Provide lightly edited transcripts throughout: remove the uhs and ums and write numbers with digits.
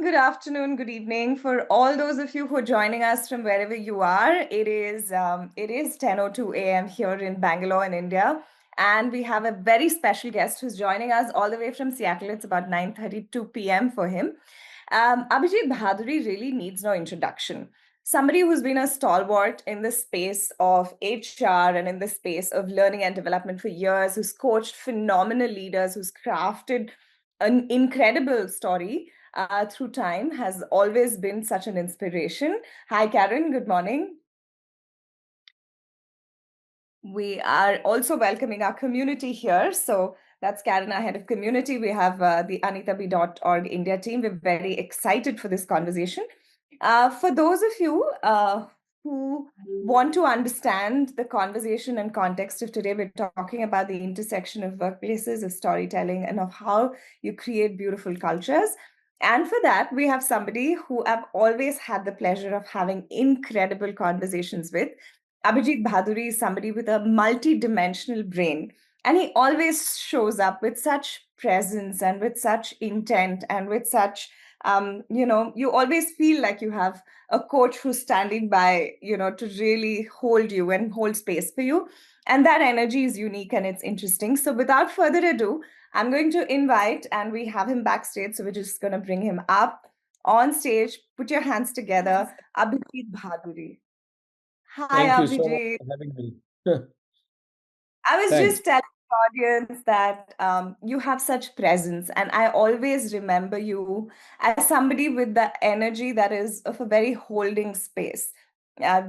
good afternoon, good evening for all those of you who are joining us from wherever you are. It is 10:02 a.m. here in Bangalore in India, and we have a very special guest who's joining us all the way from Seattle. It's about 9:32 p.m. for him. Abhijit Bhaduri really needs no introduction. Somebody who's been a stalwart in the space of HR and in the space of learning and development for years, who's coached phenomenal leaders, who's crafted an incredible story through time, has always been such an inspiration. Hi, Karen. Good morning. We are also welcoming our community here. So that's Karen, our head of community. We have the anitaB.org India team. We're very excited for this conversation. For those of you who want to understand the conversation and context of today, we're talking about the intersection of workplaces, of storytelling, and of how you create beautiful cultures. And for that, we have somebody who I've always had the pleasure of having incredible conversations with. Abhijit Bhaduri is somebody with a multi-dimensional brain, and he always shows up with such presence and with such intent and with such you always feel like you have a coach who's standing by, to really hold you and hold space for you. And that energy is unique and it's interesting. So without further ado, I'm going to invite, and we have him backstage, so we're just going to bring him up on stage. Put your hands together. Abhijit Bhaduri. Hi, Thank you so much Abhijit. for having me. I was Thanks. just telling the audience that you have such presence, and I always remember you as somebody with the energy that is of a very holding space.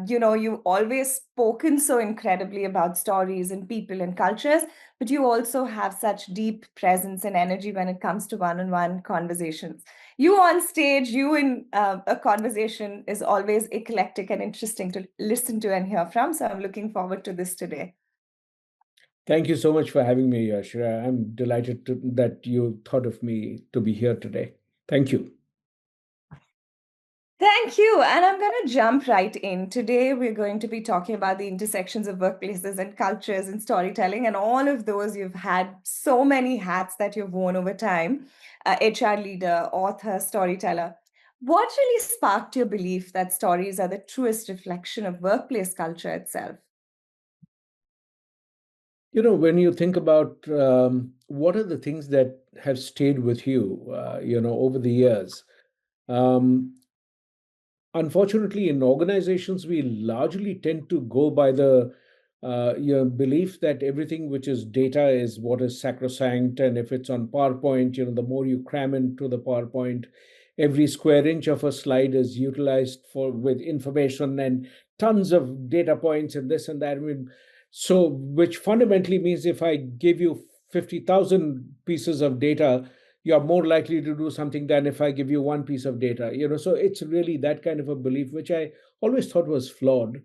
You've always spoken so incredibly about stories and people and cultures, but you also have such deep presence and energy when it comes to one-on-one conversations. You on stage, you in a conversation is always eclectic and interesting to listen to and hear from. So I'm looking forward to this today. Thank you so much for having me, Shreya. I'm delighted that you thought of me to be here today. Thank you. Thank you. And I'm going to jump right in. Today, we're going to be talking about the intersections of workplaces and cultures and storytelling, and all of those. You've had so many hats that you've worn over time: HR leader, author, storyteller. What really sparked your belief that stories are the truest reflection of workplace culture itself? When you think about what are the things that have stayed with you, over the years, um, unfortunately, in organizations, we largely tend to go by the belief that everything which is data is what is sacrosanct, and if it's on PowerPoint, the more you cram into the PowerPoint, every square inch of a slide is utilized for with information and tons of data points and this and that. I mean, so which fundamentally means if I give you 50,000 pieces of data, you're more likely to do something than if I give you one piece of data. So it's really that kind of a belief, which I always thought was flawed.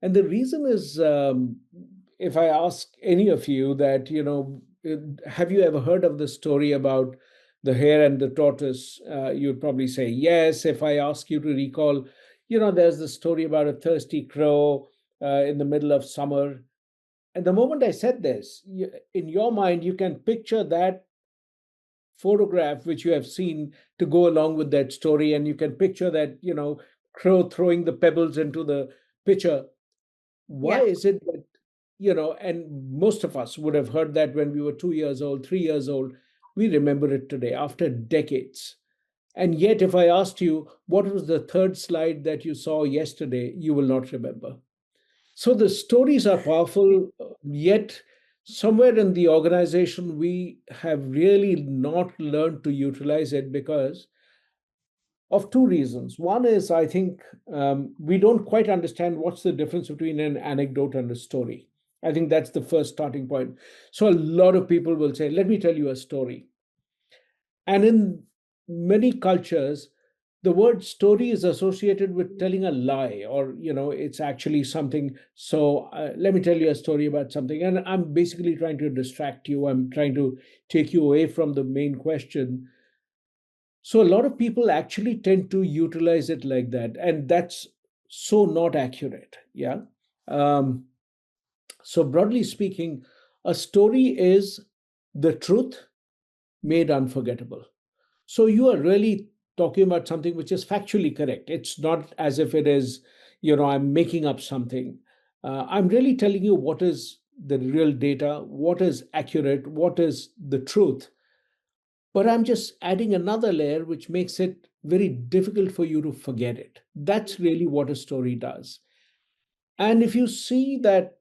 And the reason is, if I ask any of you that, have you ever heard of the story about the hare and the tortoise? You'd probably say yes. If I ask you to recall, there's the story about a thirsty crow in the middle of summer. And the moment I said this, in your mind, you can picture that photograph which you have seen to go along with that story, and you can picture that crow throwing the pebbles into the pitcher. Why Yeah. is it that and most of us would have heard that when we were 2 years old, 3 years old. We remember it today after decades. And yet if I asked you what was the third slide that you saw yesterday, you will not remember. So the stories are powerful, yet somewhere in the organization, we have really not learned to utilize it because of two reasons. One is, I think, we don't quite understand what's the difference between an anecdote and a story. I think that's the first starting point. So a lot of people will say, let me tell you a story. And in many cultures, the word story is associated with telling a lie, or it's actually something. So let me tell you a story about something, and I'm basically trying to distract you. I'm trying to take you away from the main question. So a lot of people actually tend to utilize it like that, and that's so not accurate. Yeah. um, so broadly speaking, a story is the truth made unforgettable. So you are really talking about something which is factually correct. It's not as if it is, I'm making up something. I'm really telling you what is the real data, what is accurate, what is the truth. But I'm just adding another layer which makes it very difficult for you to forget it. That's really what a story does. And if you see that,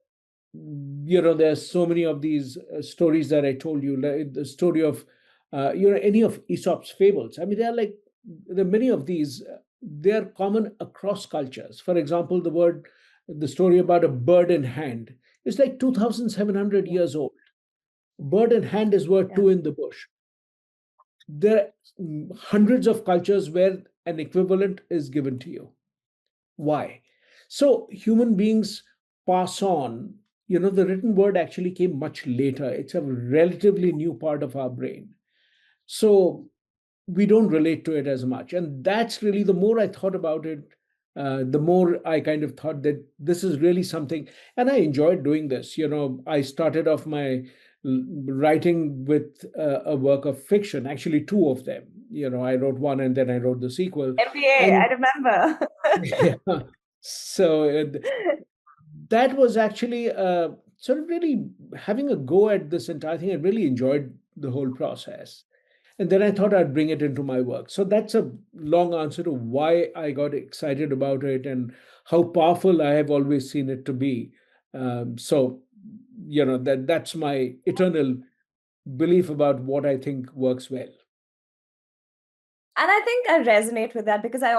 there's so many of these stories that I told you, like the story of, any of Aesop's fables. I mean, there are many of these. They are common across cultures. For example, the story about a bird in hand is like 2,700 Yeah. years old. Bird in hand is worth Yeah. two in the bush. There are hundreds of cultures where an equivalent is given to you. Why? So human beings pass on. The written word actually came much later. It's a relatively new part of our brain. So we don't relate to it as much. And that's really, the more I thought about it, the more I kind of thought that this is really something. And I enjoyed doing this. I started off my writing with a work of fiction, actually, two of them. I wrote one and then I wrote the sequel. MBA, I And remember. yeah, so that was actually sort of really having a go at this entire thing. I really enjoyed the whole process. And then I thought I'd bring it into my work. So that's a long answer to why I got excited about it and how powerful I have always seen it to be. So, that's my eternal belief about what I think works well. And I think I resonate with that because I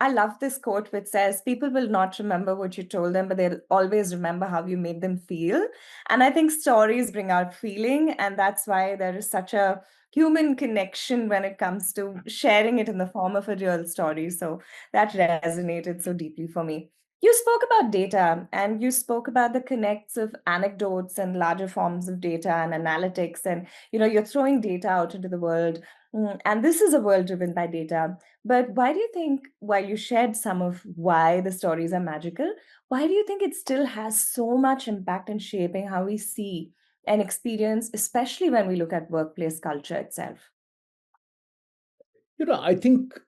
love this quote which says, people will not remember what you told them, but they'll always remember how you made them feel. And I think stories bring out feeling. And that's why there is such a human connection when it comes to sharing it in the form of a real story. So that resonated so deeply for me. You spoke about data and you spoke about the connects of anecdotes and larger forms of data and analytics. And, you're throwing data out into the world. And this is a world driven by data. But why do you think, while you shared some of why the stories are magical, why do you think it still has so much impact in shaping how we see and experience, especially when we look at workplace culture itself? I think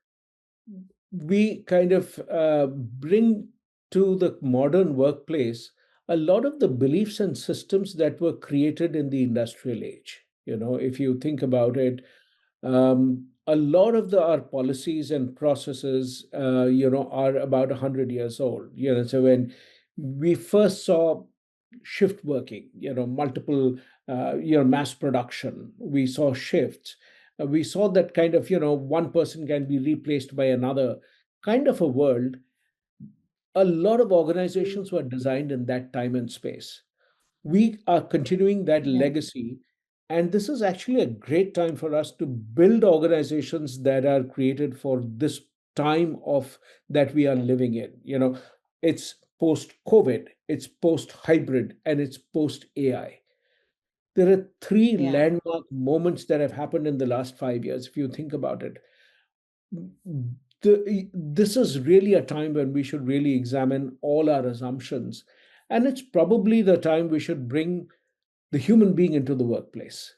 we kind of bring to the modern workplace a lot of the beliefs and systems that were created in the industrial age. If you think about it, a lot of our policies and processes, are about 100 years old. So when we first saw shift working, multiple, mass production, we saw shifts. We saw that kind of, one person can be replaced by another kind of a world. A lot of organizations were designed in that time and space. We are continuing that Yeah. legacy. And this is actually a great time for us to build organizations that are created for this time of that we are living in. It's post COVID, it's post hybrid, and it's post AI. There are three Yeah. landmark moments that have happened in the last 5 years, if you think about it. This is really a time when we should really examine all our assumptions. And it's probably the time we should bring the human being into the workplace.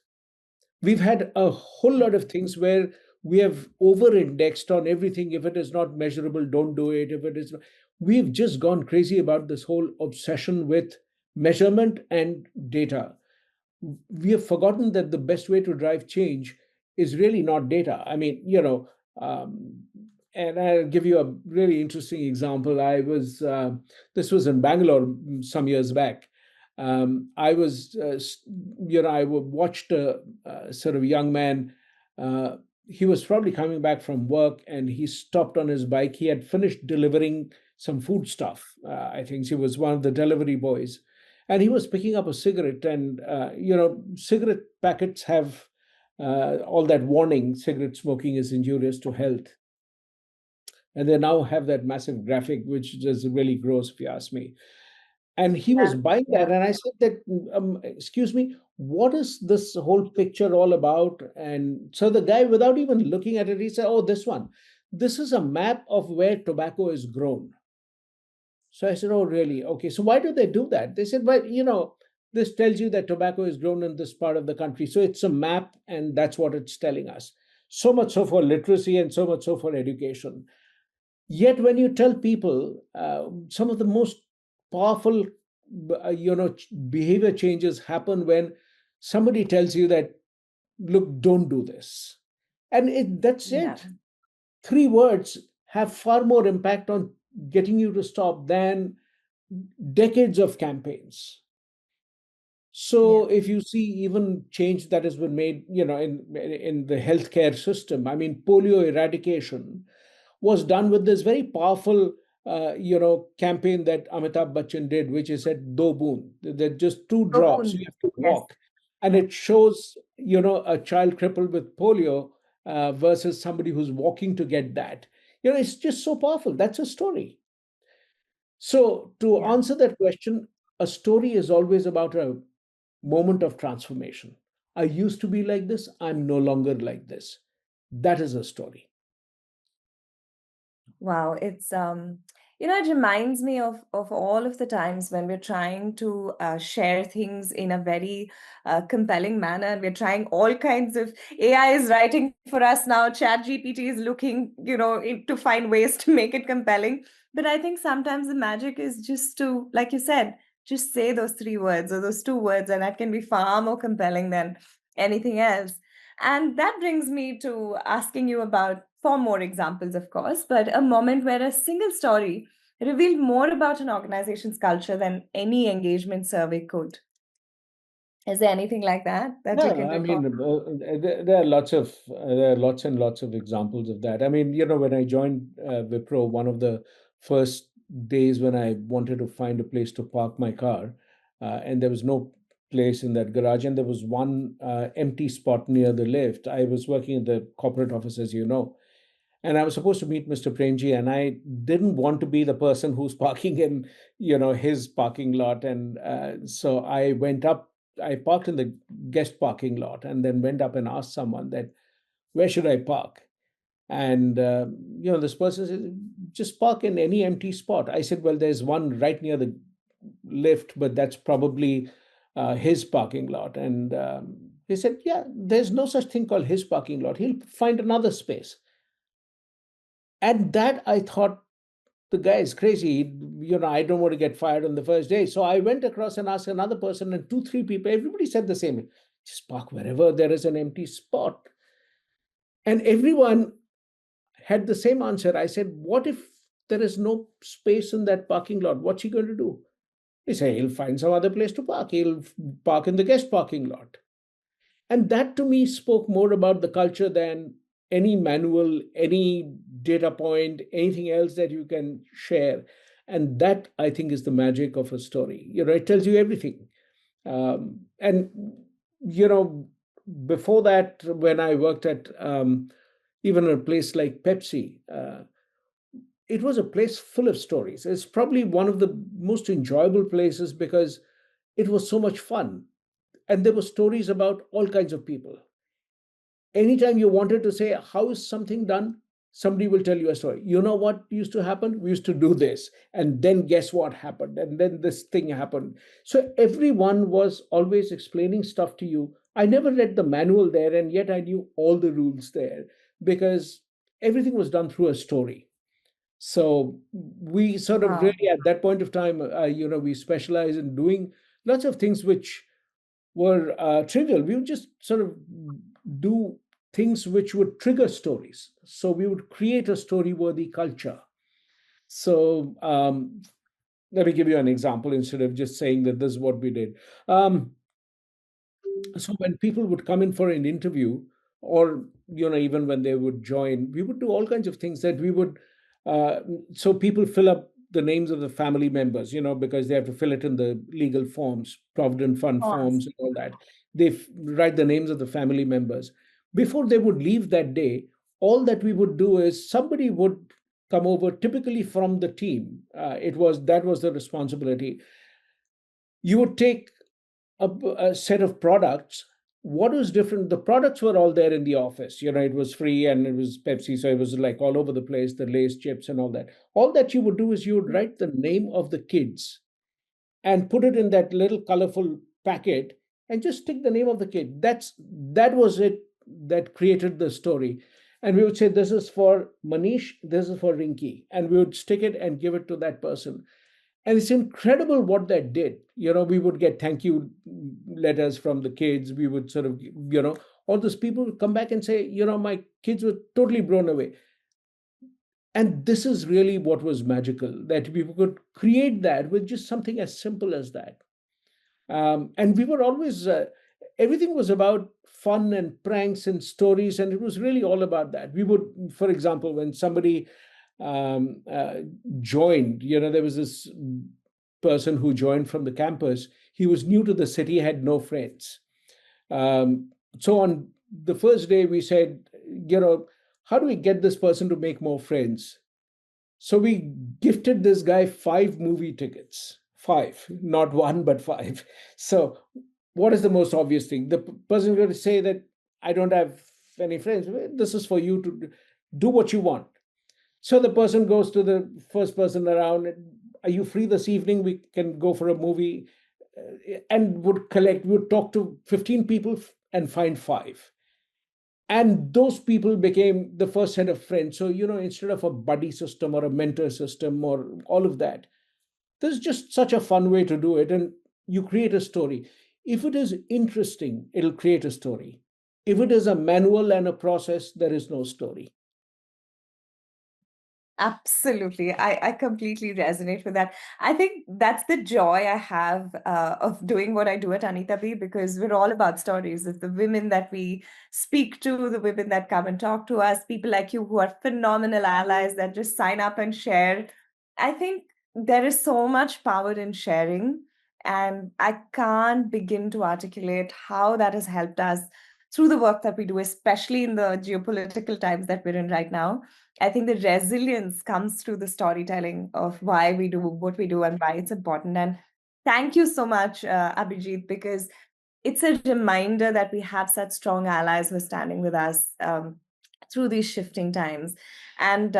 We've had a whole lot of things where we have over indexed on everything. If it is not measurable, don't do it. If it is, we've just gone crazy about this whole obsession with measurement and data. We have forgotten that the best way to drive change is really not data. I mean, um, and I'll give you a really interesting example. This was in Bangalore some years back. I was, I watched a sort of young man. Uh, he was probably coming back from work and he stopped on his bike. He had finished delivering some food stuff. I think he was one of the delivery boys, and he was picking up a cigarette. And cigarette packets have all that warning: cigarette smoking is injurious to health. And they now have that massive graphic, which is really gross, if you ask me. And he was Yeah. buying that, Yeah. and I said that, excuse me, what is this whole picture all about? And so the guy, without even looking at it, he said, oh, this one, this is a map of where tobacco is grown. So I said, oh, really? Okay. So why do they do that? They said, well, this tells you that tobacco is grown in this part of the country. So it's a map, and that's what it's telling us. So much so for literacy and so much so for education. Yet, when you tell people some of the most powerful, behavior changes happen when somebody tells you that, look, don't do this. And that's Yeah. it. Three words have far more impact on getting you to stop than decades of campaigns. Yeah. So if you see even change that has been made, in the healthcare system, I mean, polio eradication was done with this very powerful, campaign that Amitabh Bachchan did, which is said "Do boon." They're just two drops. You Open. have to Yes. walk, and it shows, a child crippled with polio versus somebody who's walking to get that. It's just so powerful. That's a story. So to Yeah. answer that question, a story is always about a moment of transformation. I used to be like this. I'm no longer like this. That is a story. Wow, it's it reminds me of all of the times when we're trying to share things in a very compelling manner. We're trying all kinds of AI is writing for us now. Chat GPT is looking, to find ways to make it compelling. But I think sometimes the magic is just to, like you said, just say those three words or those two words, and that can be far more compelling than anything else. And that brings me to asking you about four more examples, of course, but a moment where a single story revealed more about an organization's culture than any engagement survey could. Is there anything like that you Yeah, can I recall? mean, there are lots and lots of examples of that. I mean, when I joined Wipro, one of the first days when I wanted to find a place to park my car, and there was no place in that garage, and there was one empty spot near the lift. I was working at the corporate office, as you know, and I was supposed to meet Mr. Premji, and I didn't want to be the person who's parking in, his parking lot, and so I went up. I parked in the guest parking lot, and then went up and asked someone that where should I park, and this person said just park in any empty spot. I said, well, there's one right near the lift, but that's probably his parking lot, and he said, yeah, there's no such thing called his parking lot. He'll find another space. At that, I thought the guy is crazy. I don't want to get fired on the first day. So I went across and asked another person, and two, three people, everybody said the same. Just park wherever there is an empty spot. And everyone had the same answer. I said, what if there is no space in that parking lot? What's he going to do? He said, he'll find some other place to park. He'll park in the guest parking lot. And that to me spoke more about the culture than any manual, any data point, anything else that you can share. And that I think is the magic of a story. It tells you everything. And, you know, before that, when I worked at even a place like Pepsi, it was a place full of stories. It's probably one of the most enjoyable places because it was so much fun. And there were stories about all kinds of people. Anytime you wanted to say how is something done, somebody will tell you a story. You know what used to happen? We used to do this, and then guess what happened, and then this thing happened. So everyone was always explaining stuff to you. I never read the manual there, and yet I knew all the rules there because everything was done through a story. So we sort of Wow. really at that point of time, we specialize in doing lots of things which were trivial. We would just sort of do things which would trigger stories. So we would create a story worthy culture. So let me give you an example instead of just saying that this is what we did. So when people would come in for an interview, or even when they would join, we would do all kinds of things that we would uh, so people fill up the names of the family members, because they have to fill it in the legal forms, provident fund Pause. forms and all that. Write the names of the family members before they would leave that day. All that we would do is somebody would come over, typically from the team. That was the responsibility. You would take a set of products. What was different? The products were all there in the office. It was free and it was Pepsi, so it was like all over the place, the Lay's chips and all that. All that you would do is you would write the name of the kids and put it in that little colorful packet and just stick the name of the kid. That was it that created the story. And we would say, this is for Manish, this is for Rinki. And we would stick it and give it to that person. And it's incredible what that did. We would get thank you letters from the kids. We would sort of, all those people would come back and say, my kids were totally blown away. And this is really what was magical, that people could create that with just something as simple as that. And we were always, everything was about fun and pranks and stories, and it was really all about that. We would, for example, when somebody um, uh, joined, there was this person who joined from the campus. He was new to the city, had no friends. So on the first day, we said, how do we get this person to make more friends? So we gifted this guy 5 movie tickets, 5, not one, but 5. So what is the most obvious thing? The person is going to say that I don't have any friends. Well, this is for you to do what you want. So the person goes to the first person around. Are you free this evening? We can go for a movie. And would talk to 15 people and find 5. And those people became the first set of friends. So, instead of a buddy system or a mentor system or all of that, there's just such a fun way to do it. And you create a story. If it is interesting, it'll create a story. If it is a manual and a process, there is no story. Absolutely. I completely resonate with that. I think that's the joy I have of doing what I do at Anita B, because we're all about stories. It's the women that we speak to, the women that come and talk to us, people like you who are phenomenal allies that just sign up and share. I think there is so much power in sharing, and I can't begin to articulate how that has helped us through the work that we do, especially in the geopolitical times that we're in right now. I think the resilience comes through the storytelling of why we do what we do and why it's important. And thank you so much, Abhijit, because it's a reminder that we have such strong allies who are standing with us through these shifting times. And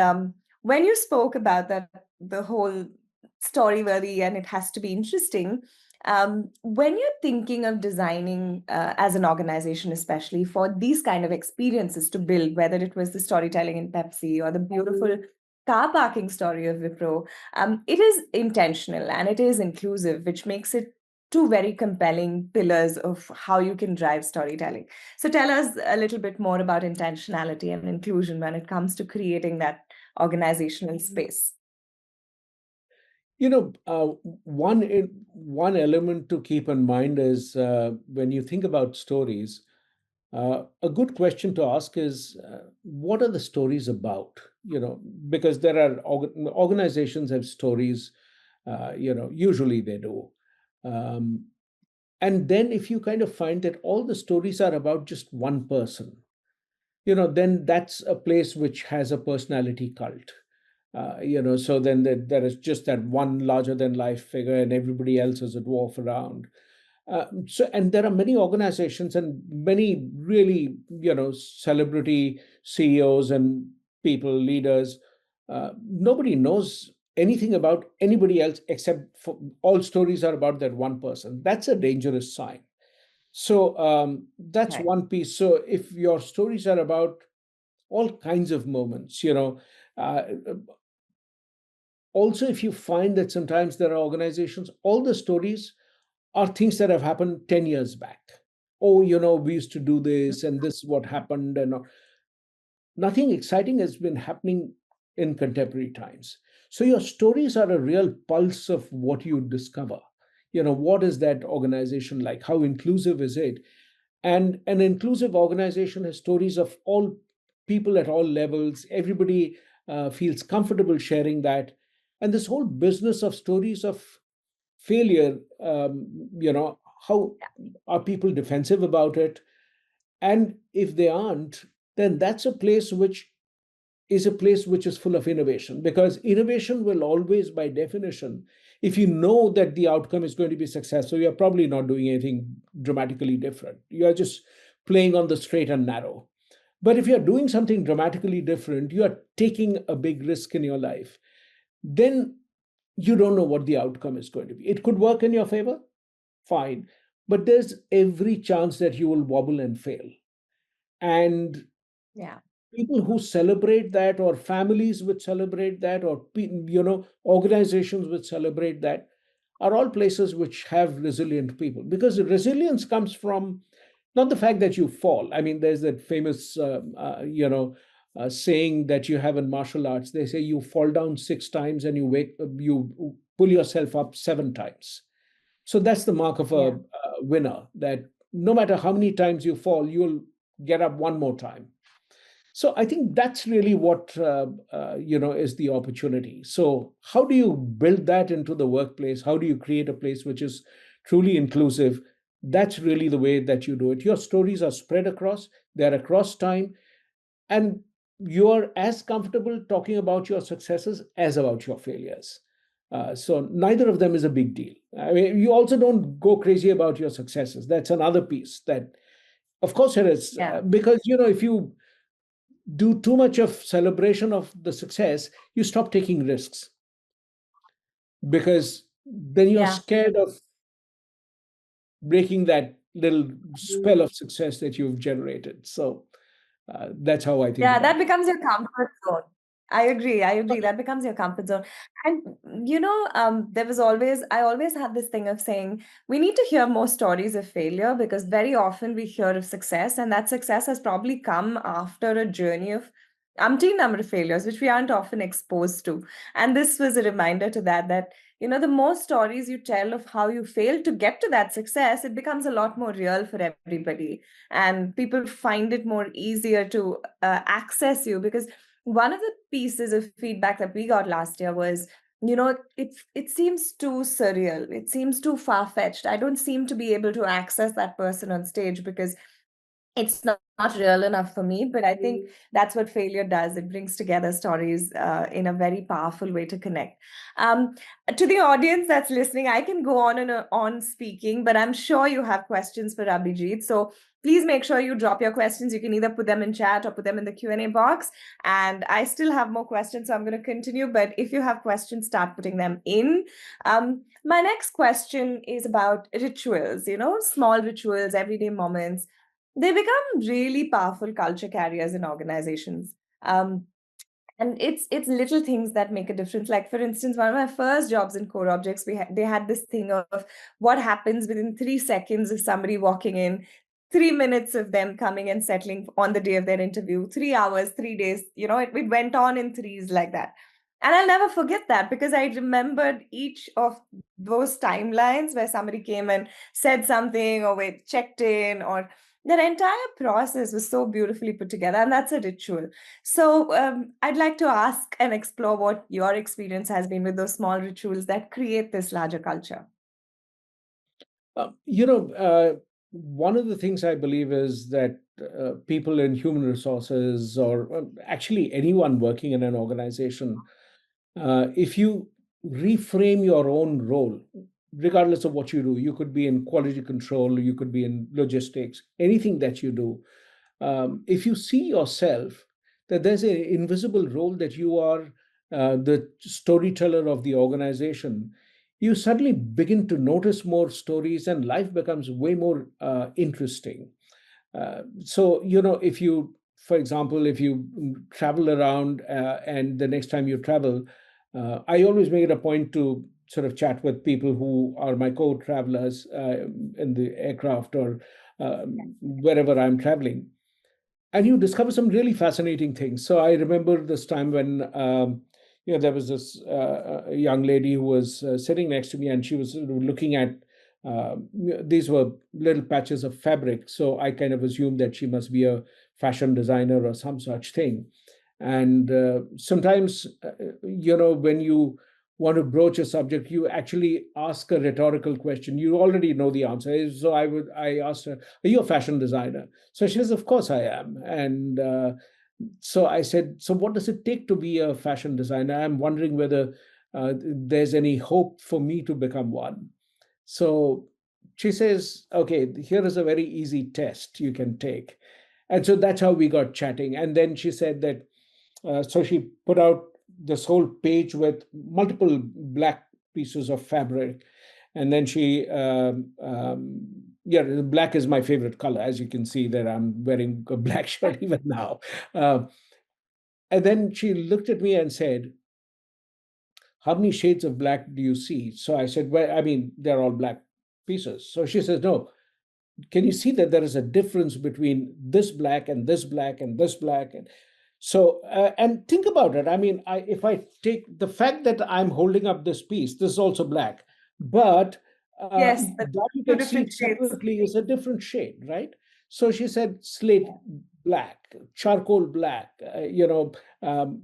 when you spoke about that, the whole story worthy and it has to be interesting, when you're thinking of designing as an organization, especially for these kind of experiences to build, whether it was the storytelling in Pepsi or the beautiful car parking story of Wipro, it is intentional and it is inclusive, which makes it two very compelling pillars of how you can drive storytelling. So tell us a little bit more about intentionality and inclusion when it comes to creating that organizational space. One element to keep in mind is when you think about stories, a good question to ask is what are the stories about? Because there are organizations have stories, usually they do. Um, and then if you kind of find that all the stories are about just one person, then that's a place which has a personality cult. So then there is just that one larger than life figure and everybody else is a dwarf around. And there are many organizations and many really, celebrity CEOs and people, leaders. Nobody knows anything about anybody else except for all stories are about that one person. That's a dangerous sign. So that's Right. one piece. So if your stories are about all kinds of moments, uh, also if you find that sometimes there are organizations, all the stories are things that have happened 10 years back. Oh, we used to do this and this is what happened, and nothing exciting has been happening in contemporary times. So your stories are a real pulse of what you discover. What is that organization like? How inclusive is it? And an inclusive organization has stories of all people at all levels. Everybody feels comfortable sharing that. And this whole business of stories of failure, how are people defensive about it? And if they aren't, then that's a place which is full of innovation, because innovation will always, by definition, if you know that the outcome is going to be successful, you're probably not doing anything dramatically different. You're just playing on the straight and narrow. But if you're doing something dramatically different, you are taking a big risk in your life, then you don't know what the outcome is going to be. It could work in your favor, fine, but there's every chance that you will wobble and fail. And Yeah. people who celebrate that, or families which celebrate that, or organizations which celebrate that, are all places which have resilient people, because resilience comes from not the fact that you fall. I mean, there's that famous saying that you have in martial arts. They say you fall down 6 times and you pull yourself up 7 times. So that's the mark of a, Yeah. winner, that no matter how many times you fall, you'll get up one more time. So I think that's really what is the opportunity. So how do you build that into the workplace? How do you create a place which is truly inclusive? That's really the way that you do it. Your stories are spread across, they're across time, and you're as comfortable talking about your successes as about your failures. So neither of them is a big deal. I mean, you also don't go crazy about your successes. That's another piece that, of course, it is, Yeah. because if you do too much of celebration of the success, you stop taking risks, because then you're Yeah. scared of breaking that little spell of success that you've generated. So that's how I think Yeah, about that becomes your comfort zone. I agree. I agree. That becomes your comfort zone. And I always had this thing of saying we need to hear more stories of failure, because very often we hear of success, and that success has probably come after a journey of umpteen number of failures, which we aren't often exposed to. And this was a reminder to that the more stories you tell of how you failed to get to that success, it becomes a lot more real for everybody, and people find it more easier to access you. Because one of the pieces of feedback that we got last year was, it seems too surreal, it seems too far-fetched, I don't seem to be able to access that person on stage because it's not real enough for me. But I think that's what failure does. It brings together stories in a very powerful way to connect. Um, to the audience that's listening, I can go on and on speaking, but I'm sure you have questions for Abhijit. So please make sure you drop your questions. You can either put them in chat or put them in the Q&A box. And I still have more questions, so I'm going to continue. But if you have questions, start putting them in. My next question is about rituals, small rituals, everyday moments. They become really powerful culture carriers in organizations. And it's little things that make a difference. Like, for instance, one of my first jobs in Core Objects, they had this thing of what happens within 3 seconds of somebody walking in, 3 minutes of them coming and settling on the day of their interview, 3 hours, 3 days. It went on in threes like that. And I'll never forget that, because I remembered each of those timelines where somebody came and said something, or we checked in, or that entire process was so beautifully put together. And that's a ritual. So I'd like to ask and explore what your experience has been with those small rituals that create this larger culture. One of the things I believe is that people in human resources, or actually anyone working in an organization, if you reframe your own role, regardless of what you do, you could be in quality control, you could be in logistics, anything that you do, if you see yourself that there's an invisible role, that you are the storyteller of the organization, you suddenly begin to notice more stories, and life becomes way more interesting. So, if you, for example, if you travel around, and the next time you travel, I always make it a point to sort of chat with people who are my co-travelers in the aircraft, or wherever I'm traveling, and you discover some really fascinating things. So I remember this time when there was this young lady who was sitting next to me, and she was sort of looking at these were little patches of fabric. So I kind of assumed that she must be a fashion designer or some such thing. And sometimes, when you want to broach a subject, you actually ask a rhetorical question. You already know the answer. So I asked her, "Are you a fashion designer?" So she says, "Of course I am." And so I said, "So what does it take to be a fashion designer? I'm wondering whether there's any hope for me to become one." So she says, "Okay, here is a very easy test you can take." And so that's how we got chatting. And then she said that, so she put out this whole page with multiple black pieces of fabric. And then she Yeah, black is my favorite color. As you can see, that I'm wearing a black shirt even now. Uh, and then she looked at me and said, "How many shades of black do you see?" So I said, "Well, I mean, they're all black pieces." So she says, "No, can you see that there is a difference between this black and this black and this black?" And so, and think about it. I mean, if I take the fact that I'm holding up this piece, this is also black, but Yes, the that you two can see different shades. separately is a different shade, right? So she said slate black, charcoal black, um,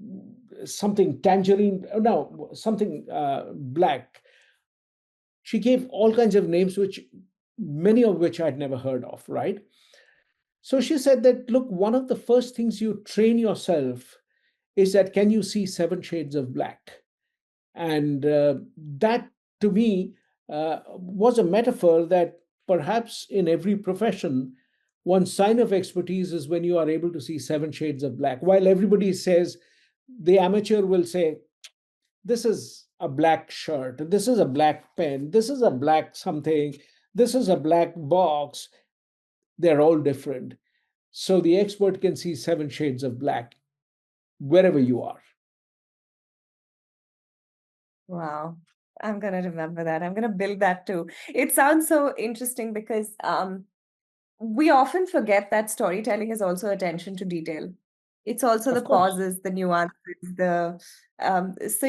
something tangerine, no, something black. She gave all kinds of names, which many of which I'd never heard of, right? So she said that, look, one of the first things you train yourself is that can you see seven shades of black? And that to me was a metaphor that perhaps in every profession, one sign of expertise is when you are able to see seven shades of black. While everybody says, the amateur will say, this is a black shirt, this is a black pen, this is a black something, this is a black box. They're all different. So the expert can see seven shades of black wherever you are. Wow. I'm gonna remember that. I'm gonna build that too. It sounds so interesting because we often forget that storytelling is also attention to detail. It's also the Of course. pauses, the nuances, the so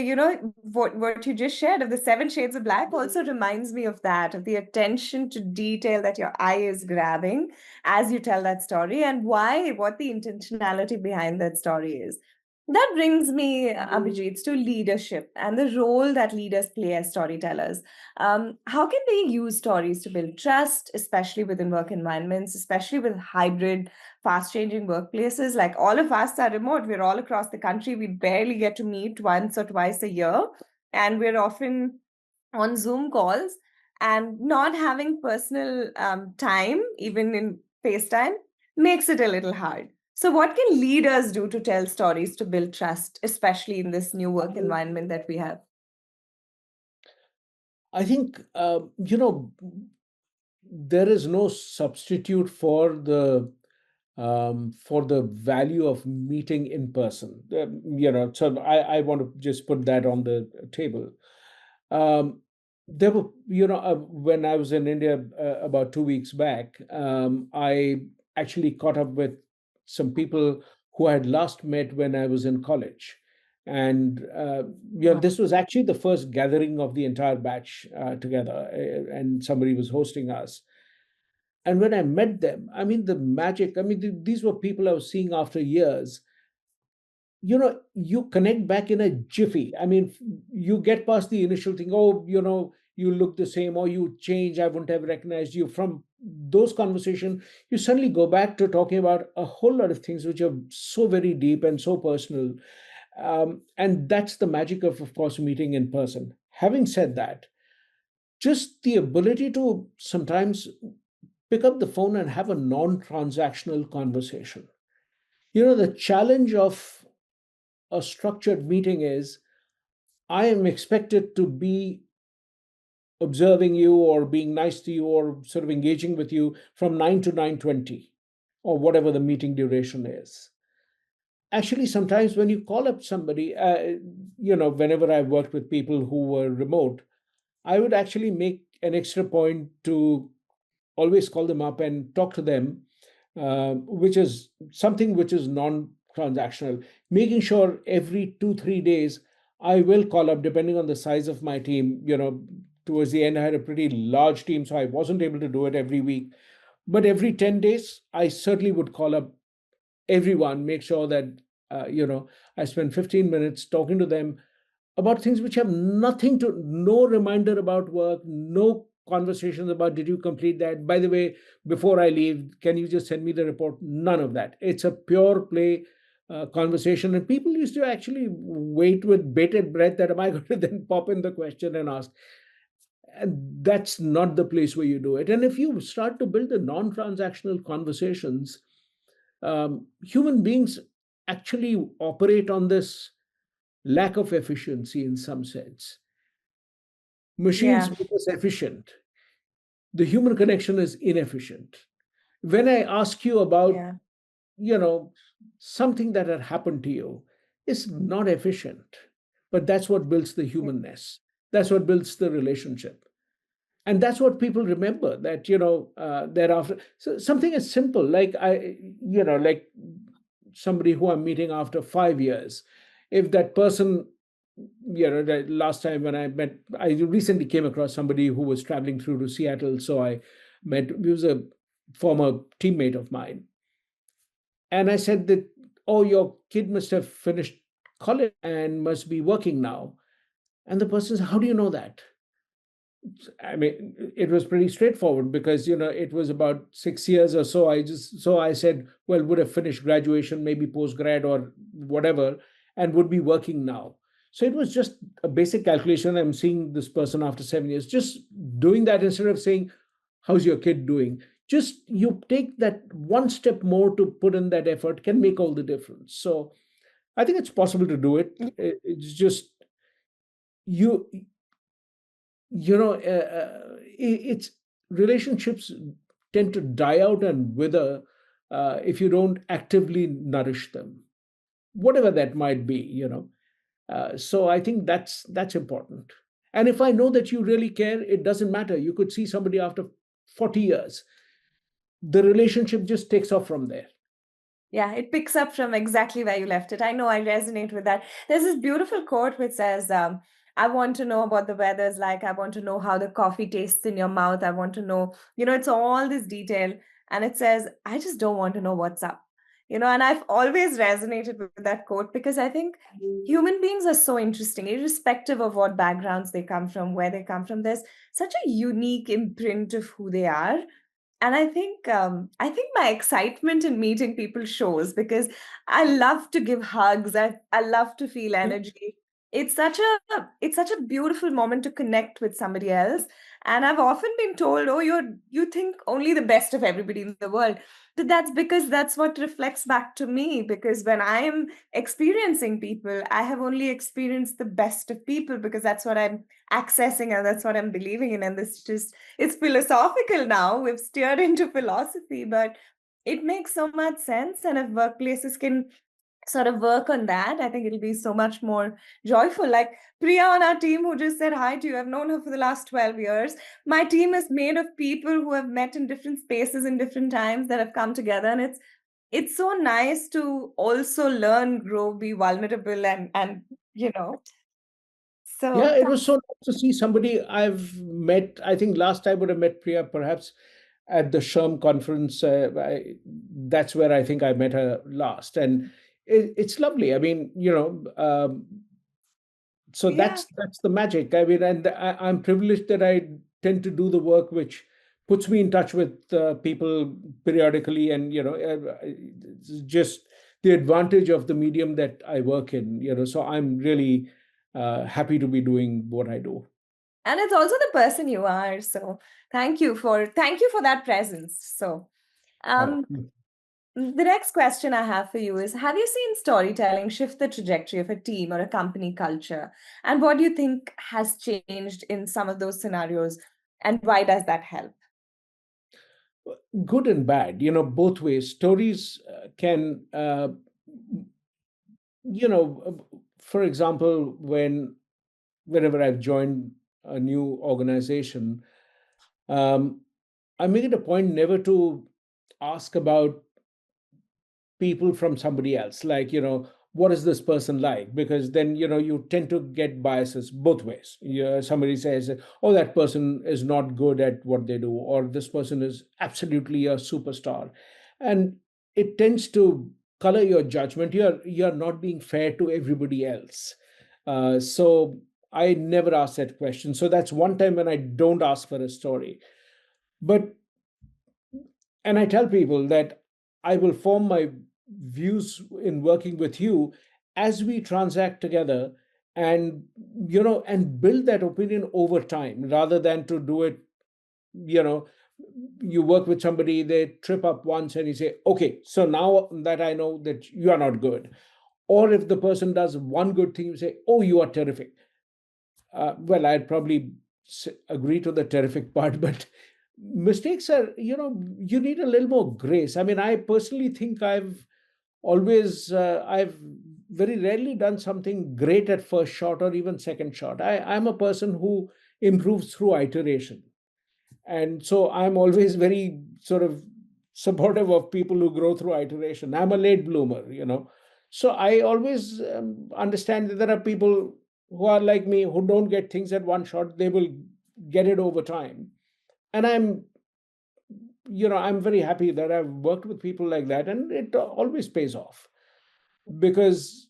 what you just shared of the seven shades of black also reminds me of that, of the attention to detail that your eye is grabbing as you tell that story, and what the intentionality behind that story is. That brings me, Abhijit, to leadership and the role that leaders play as storytellers. How can they use stories to build trust, especially within work environments, especially with hybrid, fast changing workplaces? Like all of us are remote, we're all across the country, we barely get to meet once or twice a year, and we're often on Zoom calls, and not having personal time, even in FaceTime, makes it a little hard. So, what can leaders do to tell stories to build trust, especially in this new work environment that we have? I think, there is no substitute for the value of meeting in person. So I want to just put that on the table. Um, there were, when I was in India about 2 weeks back, I actually caught up with some people who I had last met when I was in college. And Wow. this was actually the first gathering of the entire batch together, and somebody was hosting us. And when I met them, I mean, the magic, I mean, these were people I was seeing after years. You connect back in a jiffy. I mean, you get past the initial thing, oh, you look the same, or you change, I wouldn't have recognized you. From those conversations, you suddenly go back to talking about a whole lot of things which are so very deep and so personal. And that's the magic of course, meeting in person. Having said that, just the ability to sometimes pick up the phone and have a non-transactional conversation. The challenge of a structured meeting is I am expected to be observing you or being nice to you or sort of engaging with you from 9 to 9:20 or whatever the meeting duration is. Actually, sometimes when you call up somebody, whenever I've worked with people who were remote, I would actually make an extra point to always call them up and talk to them, which is something which is non-transactional. Making sure every 2 3 days I will call up, depending on the size of my team. Towards the end, I had a pretty large team, so I wasn't able to do it every week. But every 10 days, I certainly would call up everyone, make sure that I spend 15 minutes talking to them about things which have nothing to, no reminder about work, no conversations about did you complete that, by the way, before I leave, can you just send me the report? None of that. It's a pure play conversation, and people used to actually wait with bated breath that am I going to then pop in the question and ask. And that's not the place where you do it. And if you start to build the non-transactional conversations, human beings actually operate on this lack of efficiency in some sense. Machines Yeah. make us efficient. the human connection is inefficient. When I ask you about, Yeah. you know, something that had happened to you, it's not efficient. But that's what builds the Yeah. humanness. That's what builds the relationship. And that's what people remember, that, thereafter. So something as simple like like somebody who I'm meeting after 5 years, if that person, the last time when I met, I recently came across somebody who was traveling through to Seattle. So I met, he was a former teammate of mine. And I said that, oh, your kid must have finished college and must be working now. And the person said, how do you know that? I mean, it was pretty straightforward because, it was about 6 years or so. So I said, well, would have finished graduation, maybe post grad or whatever, and would be working now. So it was just a basic calculation. I'm seeing this person after 7 years, just doing that instead of saying, how's your kid doing? Just you take that one step more to put in that effort can make all the difference. So I think it's possible to do it. It's just you it's relationships tend to die out and wither if you don't actively nourish them, whatever that might be. So I think that's important. And if I know that you really care, it doesn't matter. You could see somebody after 40 years, the relationship just takes off from there. Yeah, it picks up from exactly where you left it. I know I resonate with that. There's this beautiful quote which says, I want to know what the weather's like. I want to know how the coffee tastes in your mouth. I want to know, it's all this detail. And it says, I just don't want to know what's up. And I've always resonated with that quote because I think human beings are so interesting, irrespective of what backgrounds they come from, where they come from. There's such a unique imprint of who they are. And I think my excitement in meeting people shows because I love to give hugs. I love to feel Yeah. energy. It's such a beautiful moment to connect with somebody else. And I've often been told, oh, you think only the best of everybody in the world. But that's because that's what reflects back to me. Because when I am experiencing people, I have only experienced the best of people because that's what I'm accessing and that's what I'm believing in. And this just it's philosophical now. We've steered into philosophy, but it makes so much sense. And if workplaces can sort of work on that, I think it'll be so much more joyful. Like Priya on our team, who just said hi to you, I've known her for the last 12 years. My team is made of people who have met in different spaces in different times that have come together. And it's so nice to also learn, grow, be vulnerable, and Yeah, so it was so nice to see somebody I've met. I think last I would have met Priya perhaps at the SHRM conference. That's where I think I met her last, and it's lovely. I mean, so yeah. that's the magic. I mean, and I'm privileged that I tend to do the work which puts me in touch with people periodically, and it's just the advantage of the medium that I work in. So I'm really happy to be doing what I do. And it's also the person you are. So thank you for that presence. So Oh. um the next question I have for you is, have you seen storytelling shift the trajectory of a team or a company culture? And what do you think has changed in some of those scenarios? And why does that help? Good and bad, both ways. Stories can, for example, whenever I've joined a new organization, um, I make it a point never to ask about people from somebody else, like, what is this person like? Because then, you tend to get biases both ways. Somebody says, oh, that person is not good at what they do, or this person is absolutely a superstar. And it tends to color your judgment. You're not being fair to everybody else. So I never ask that question. So that's one time when I don't ask for a story. But and I tell people that I will form my views in working with you as we transact together, and and build that opinion over time, rather than to do it. you know you work with somebody, they trip up once and you say, okay, so now that I know that you are not good. Or if the person does one good thing, you say, oh, you are terrific. Well, I'd probably agree to the terrific part, but mistakes are, you need a little more grace. I mean, I personally think I've very rarely done something great at first shot or even second shot. I'm a person who improves through iteration. And so I'm always very sort of supportive of people who grow through iteration. I'm a late bloomer. So I always understand that there are people who are like me who don't get things at one shot. They will get it over time. And I'm very happy that I've worked with people like that, and it always pays off, because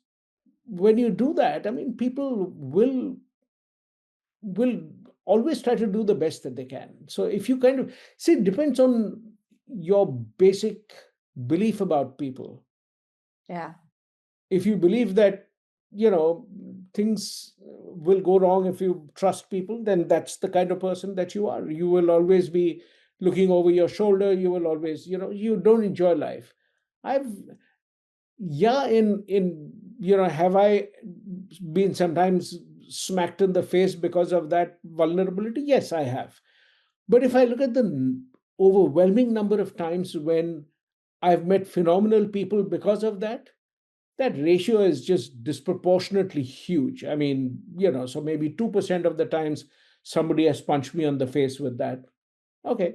when you do that, I mean, people will always try to do the best that they can. So if you kind of see, it depends on your basic belief about people. Yeah. If you believe that, things will go wrong if you trust people, then that's the kind of person that you are. You will always be looking over your shoulder. You will always, you don't enjoy life. I've Yeah, in have I been sometimes smacked in the face because of that vulnerability? Yes, I have. But if I look at the overwhelming number of times when I've met phenomenal people because of that, that ratio is just disproportionately huge. I mean, so maybe 2% of the times somebody has punched me on the face with that. Okay.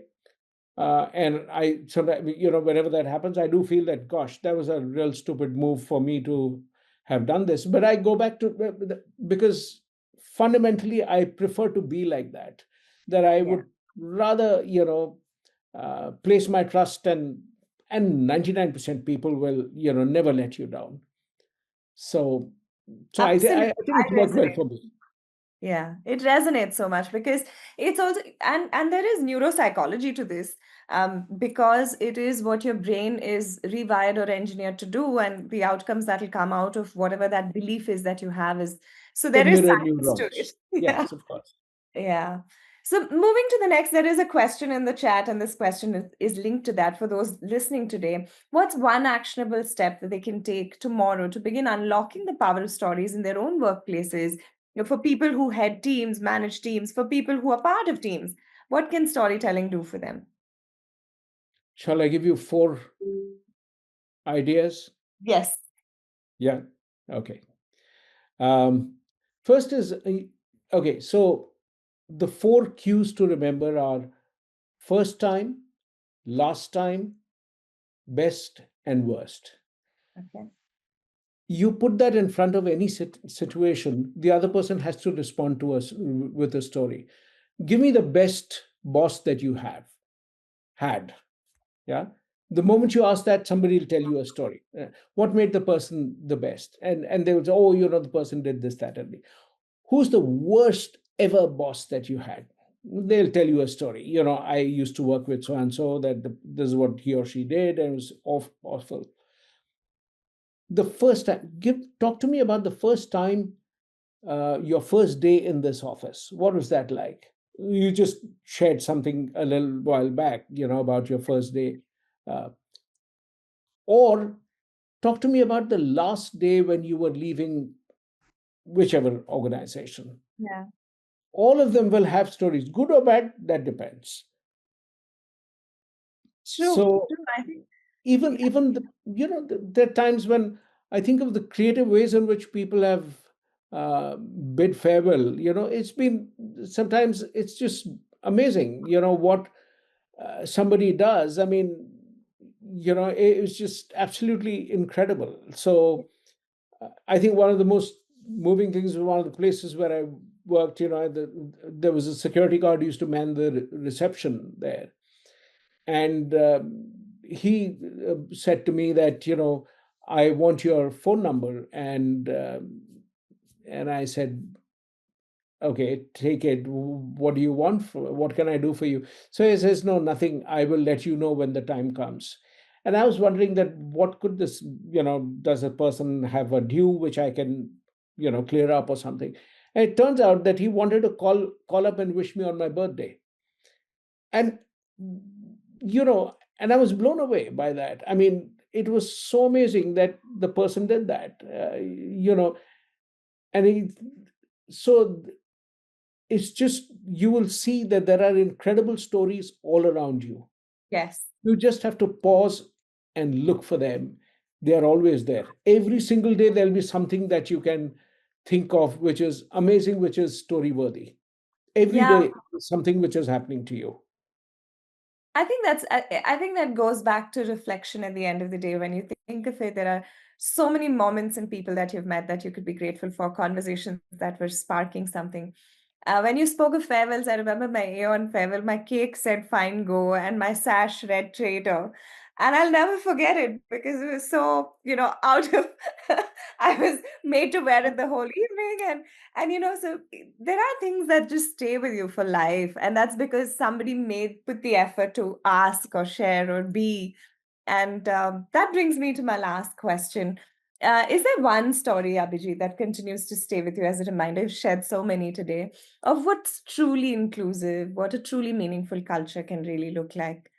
And I sometimes, whenever that happens, I do feel that, gosh, that was a real stupid move for me to have done this. But I go back to, because fundamentally I prefer to be like that, that I Yeah. would rather, place my trust, and 99% people will, never let you down. So, I Absolutely. think it's I worked well resonate. for me. Yeah, it resonates so much because it's also, and there is neuropsychology to this, because it is what your brain is rewired or engineered to do, and the outcomes that will come out of whatever that belief is that you have is, so The there is mirror science to it. neurons. Yeah. Yes, of course. Yeah. So moving to the next, there is a question in the chat, and this question is linked to that for those listening today. What's one actionable step that they can take tomorrow to begin unlocking the power of stories in their own workplaces? For people who head teams, manage teams, for people who are part of teams, what can storytelling do for them? Shall I give you 4 ideas? Yes. Yeah. Okay. Um, First is, okay, so the 4 cues to remember are first time, last time, best, and worst. Okay. You put that in front of any situation, the other person has to respond to us with a story. Give me the best boss that you have had. Yeah. The moment you ask that, somebody will tell you a story. What made the person the best? And they will say, oh, the person did this, that, and the. Who's the worst ever boss that you had? They'll tell you a story. I used to work with so and so, that this is what he or she did, and it was awful. The first time, talk to me about the first time, your first day in this office. What was that like? You just shared something a little while back, about your first day. Uh, or talk to me about the last day when you were leaving whichever organization. Yeah. All of them will have stories, good or bad, that depends. True. So True. I think. even there are times when I think of the creative ways in which people have bid farewell. It's been, sometimes it's just amazing. What somebody does. I mean, it's just absolutely incredible. So I think one of the most moving things was one of the places where I worked. There was a security guard who used to man the reception there, and he said to me that, I want your phone number, and I said, okay, take it. What do you want? What can I do for you? So he says, no, nothing. I will let you know when the time comes. And I was wondering that what could this, does a person have a due which I can, clear up or something? And it turns out that he wanted to call up and wish me on my birthday. And and I was blown away by that. I mean, it was so amazing that the person did that. And he so it's just, you will see that there are incredible stories all around you. Yes. You just have to pause and look for them. They are always there. Every single day, there'll be something that you can think of which is amazing, which is story worthy. Every Yeah, day, something which is happening to you. I think that goes back to reflection at the end of the day. When you think of it, there are so many moments and people that you've met that you could be grateful for, conversations that were sparking something. When you spoke of farewells, I remember my Aeon farewell. My cake said "Fine Go" and my sash read "Traitor," and I'll never forget it because it was so, out of. I was made to wear it the whole evening, and so there are things that just stay with you for life, and that's because somebody made put the effort to ask or share or be. And that brings me to my last question. Is there one story, Abhijit, that continues to stay with you as a reminder? You've shared so many today of what's truly inclusive, what a truly meaningful culture can really look like.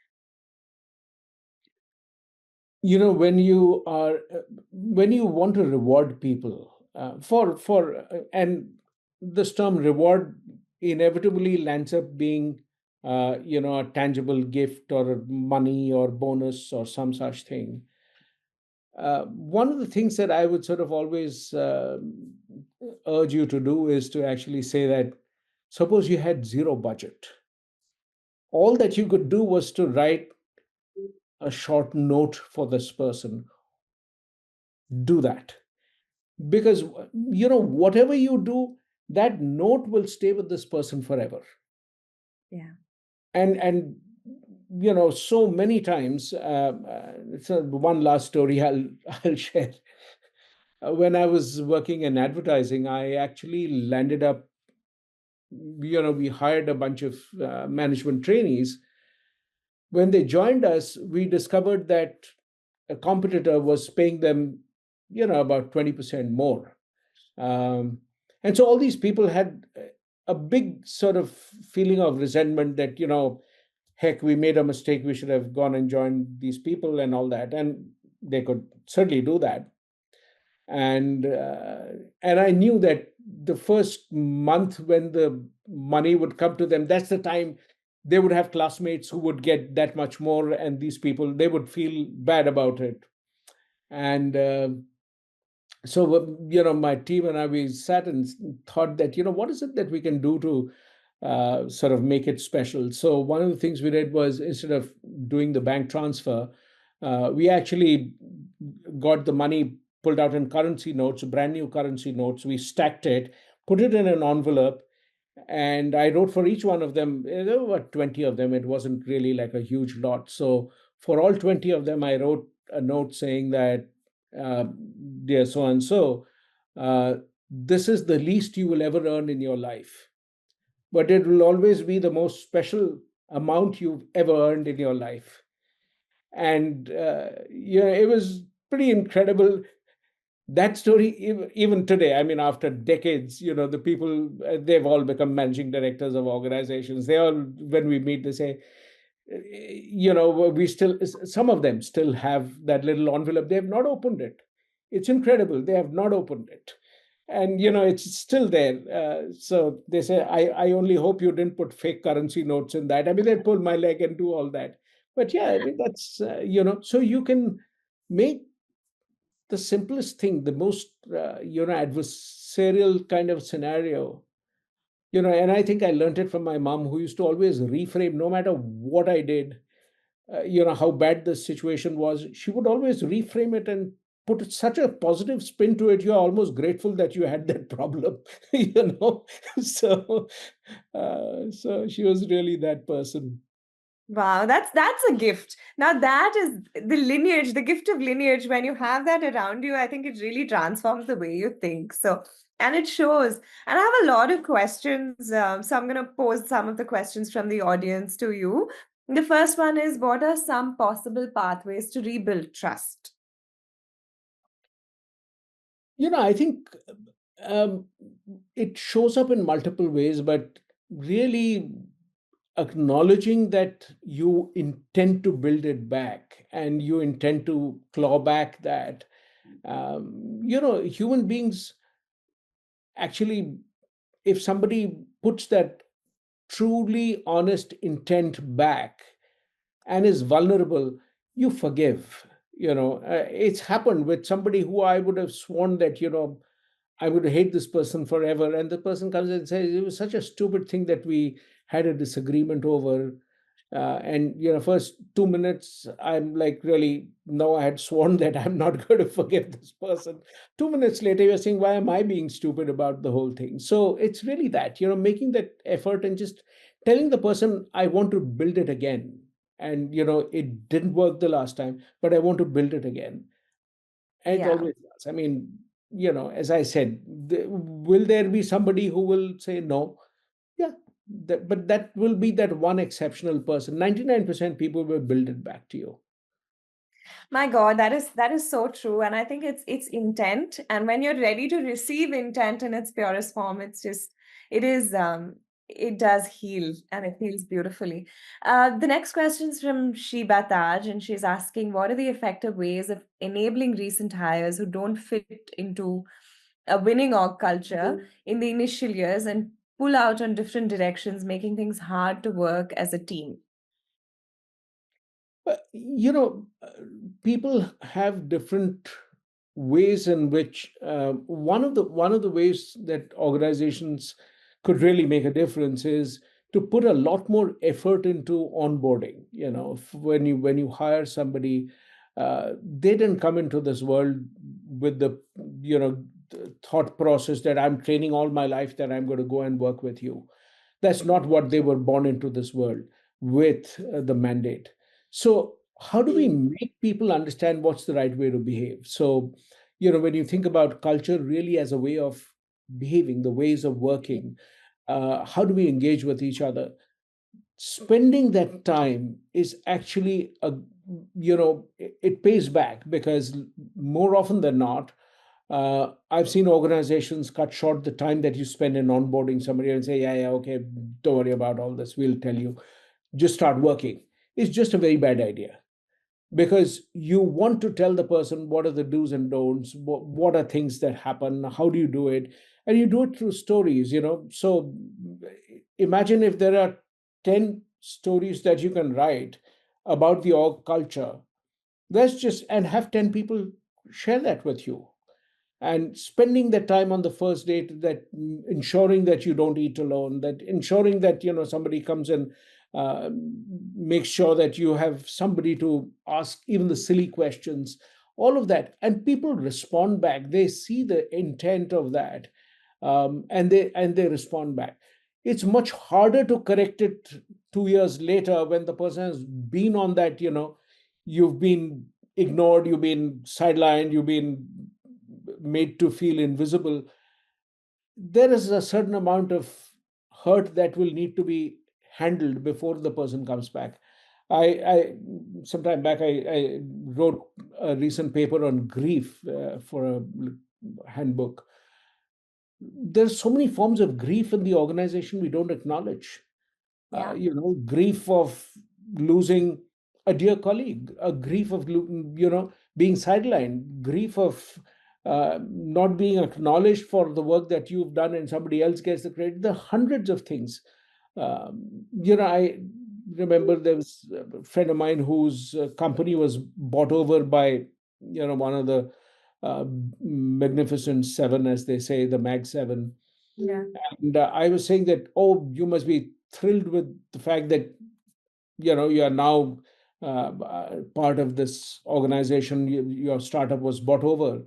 When you want to reward people for and this term reward inevitably lands up being a tangible gift or money or bonus or some such thing. One of the things that I would sort of always urge you to do is to actually say that, suppose you had zero budget, all that you could do was to write a short note for this person. Do that, because whatever you do, that note will stay with this person forever. Yeah. And so many times, it's one last story I'll share. When I was working in advertising, I actually landed up, we hired a bunch of management trainees. When they joined us, we discovered that a competitor was paying them about 20% more. Um, and so all these people had a big sort of feeling of resentment that, heck, we made a mistake. We should have gone and joined these people and all that. And they could certainly do that. And I knew that the first month when the money would come to them, that's the time they would have classmates who would get that much more, and these people, they would feel bad about it. And my team and I, we sat and thought that, what is it that we can do to sort of make it special. So one of the things we did was, instead of doing the bank transfer, we actually got the money pulled out in currency notes, brand new currency notes. We stacked it, put it in an envelope, and I wrote for each one of them. There were about 20 of them. It wasn't really like a huge lot. So for all 20 of them, I wrote a note saying that, uh, dear so and so, this is the least you will ever earn in your life, but it will always be the most special amount you've ever earned in your life. And it was pretty incredible. That story, even today, I mean, after decades, the people, they've all become managing directors of organizations. They all, when we meet, they say, we still, some of them still have that little envelope. They have not opened it. It's incredible. They have not opened it. And, it's still there. So they say, I only hope you didn't put fake currency notes in that. I mean, they pull my leg and do all that. But yeah, I mean, that's, so you can make the simplest thing, the most, adversarial kind of scenario, and I think I learned it from my mom, who used to always reframe, no matter what I did, how bad the situation was, she would always reframe it and put such a positive spin to it. You're almost grateful that you had that problem, so so she was really that person. Wow, that's a gift. Now that is the lineage, the gift of lineage. When you have that around you, I think it really transforms the way you think. So, and it shows. And I have a lot of questions. So I'm going to pose some of the questions from the audience to you. The first one is, what are some possible pathways to rebuild trust? I think um, it shows up in multiple ways, but really acknowledging that you intend to build it back and you intend to claw back that. Human beings actually, if somebody puts that truly honest intent back and is vulnerable, you forgive. It's happened with somebody who I would have sworn that, I would hate this person forever. And the person comes and says, it was such a stupid thing that we had a disagreement over. And, first 2 minutes, I'm like, really, no, I had sworn that I'm not going to forgive this person. 2 minutes later, you're saying, why am I being stupid about the whole thing? So it's really that, making that effort and just telling the person, I want to build it again. And, it didn't work the last time, but I want to build it again. And it Yeah. always does. I mean, as I said, will there be somebody who will say no? Yeah, but that will be that one exceptional person. 99% people will build it back to you. My God, that is so true. And I think it's intent. And when you're ready to receive intent in its purest form, it is it does heal and it heals beautifully. The next question is from Shiba Taj, and she's asking, what are the effective ways of enabling recent hires who don't fit into a winning org culture in the initial years and pull out on different directions, making things hard to work as a team? People have different ways in which one of the ways that organizations could really make a difference is to put a lot more effort into onboarding. When you hire somebody, they didn't come into this world with the thought process that I'm training all my life that I'm going to go and work with you. That's not what they were born into this world with, the mandate. So, how do we make people understand what's the right way to behave? So, when you think about culture really as a way of behaving, the ways of working, how do we engage with each other? Spending that time is actually it pays back, because more often than not, I've seen organizations cut short the time that you spend in onboarding somebody and say, yeah, yeah, okay, don't worry about all this, we'll tell you, just start working. It's just a very bad idea, because you want to tell the person what are the do's and don'ts, what are things that happen, how do you do it, and you do it through stories. So imagine if there are 10 stories that you can write about the org culture. Let's just and have 10 people share that with you, and spending the time on the first date, that ensuring that you don't eat alone, that ensuring that somebody comes and uh, makes sure that you have somebody to ask even the silly questions, all of that, and people respond back, they see the intent of that, and they respond back. It's much harder to correct it 2 years later when the person has been on that, you've been ignored, you've been sidelined, you've been made to feel invisible. There is a certain amount of hurt that will need to be handled before the person comes back. I some time back, I wrote a recent paper on grief, for a handbook. There's so many forms of grief in the organization we don't acknowledge. Yeah. Grief of losing a dear colleague, a grief of being sidelined, grief of not being acknowledged for the work that you've done, and somebody else gets the credit. There are hundreds of things. I remember there was a friend of mine whose company was bought over by one of the uh, magnificent seven, as they say, the Mag Seven. Yeah. And I was saying that, oh, you must be thrilled with the fact that you are now part of this organization. Your startup was bought over.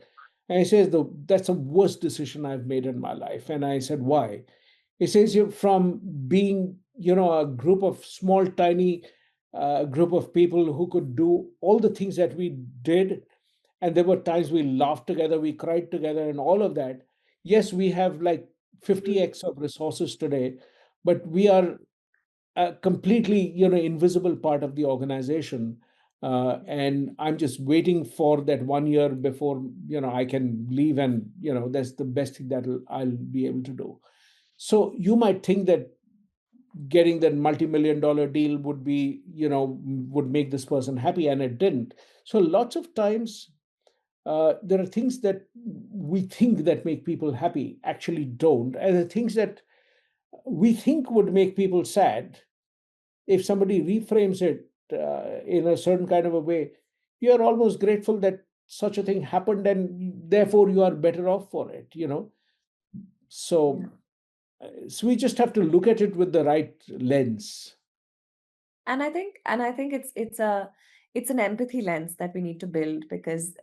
And he says, that's the worst decision I've made in my life. And I said, why? He says, you from being a group of small, tiny group of people who could do all the things that we did, and there were times we laughed together, we cried together, and all of that. Yes, we have like 50x of resources today, but we are a completely invisible part of the organization. And I'm just waiting for that 1 year before I can leave, and that's the best thing that I'll be able to do. So you might think that getting that multi-million-dollar deal would make this person happy, and it didn't. So lots of times, there are things that we think that make people happy actually don't, and the things that we think would make people sad, if somebody reframes it in a certain kind of a way, you're almost grateful that such a thing happened, and therefore you are better off for it, you know. Yeah. So, so we just have to look at it with the right lens. And I think it's an empathy lens that we need to build, because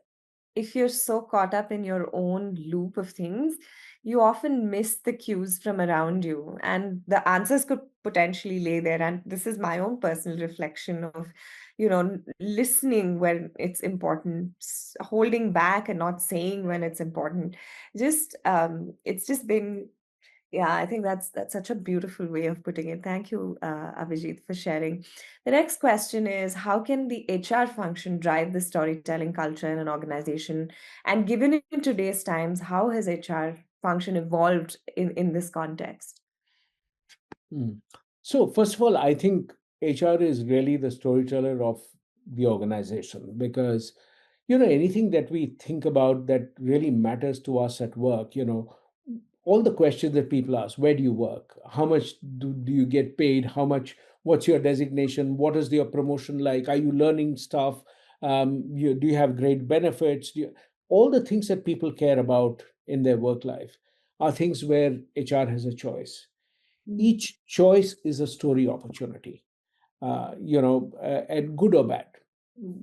if you're so caught up in your own loop of things, you often miss the cues from around you, and the answers could potentially lay there. And this is my own personal reflection of, listening when it's important, holding back and not saying when it's important. It's just been, yeah, I think that's such a beautiful way of putting it. Thank you, Abhijit, for sharing. The next question is, how can the HR function drive the storytelling culture in an organization? And given in today's times, how has HR function evolved in this context? Mm. So, first of all, I think HR is really the storyteller of the organization, because, anything that we think about that really matters to us at work, all the questions that people ask: where do you work? How much do you get paid? What's your designation? What is your promotion like? Are you learning stuff? Do you have great benefits? All the things that people care about in their work life are things where HR has a choice. Mm. Each choice is a story opportunity, and good or bad.